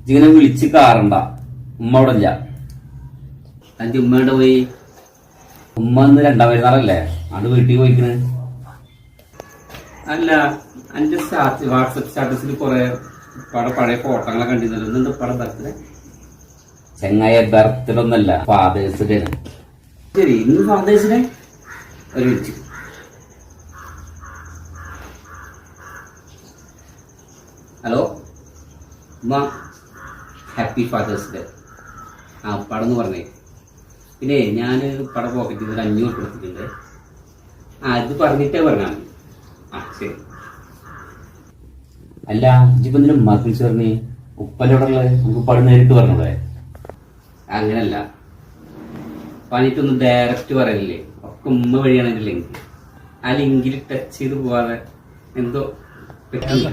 ഇങ്ങനെ വിളിച്ച് കാറണ്ട. ഉമ്മ അവിടെ ഇല്ല. തന്റെ ഉമ്മയുടെ പോയി. ഉമ്മ ഇന്ന് 2ാം പെരുന്നാളല്ലേ, അത് വീട്ടിൽ പോയിക്കണ്. അല്ല, എന്റെ വാട്സപ്പ് സ്റ്റാറ്റസിൽ കുറെ പഴയ ഫോട്ടോകളൊക്കെ കണ്ടിരുന്നല്ലോ. ഇന്നെന്താ പടം ബർത്ത്ഡേ? ചെങ്ങായ ബർത്ത്ഡേ ഒന്നല്ല, ഫാദേഴ്സ് ഡേ ആണ്. ശരി, ഇന്ന് ഫാദേഴ്സ് ഡേ. ഒരു മിനിറ്റ്. ഹലോ ഉമ്മ, ഹാപ്പി ഫാദേഴ്സ് ഡേ. പടം എന്ന് പറഞ്ഞേ. പിന്നെ ഞാൻ പടം പോക്കറ്റിൽ ഒരു 500 കൊടുത്തിട്ടുണ്ട്. ഇത് പറഞ്ഞിട്ടേ പറഞ്ഞാൽ ശരി. അല്ല, ഇജിപ്പോ എന്തിനും ഉമ്മാക്ക് വിളിച്ചു പറഞ്ഞേ? ഉപ്പലോടുള്ള നമുക്ക് പടം നേരിട്ട് പറഞ്ഞൂടെ? അങ്ങനല്ല, പണിട്ടൊന്നും ഡയറക്റ്റ് പറയല്ലേ, ഒക്കെ ഉമ്മ വഴിയാണ് എന്റെ ലിങ്ക്. ആ ലിങ്കിൽ ടച്ച് ചെയ്ത് പോവാതെ എന്തോ പറ്റില്ല.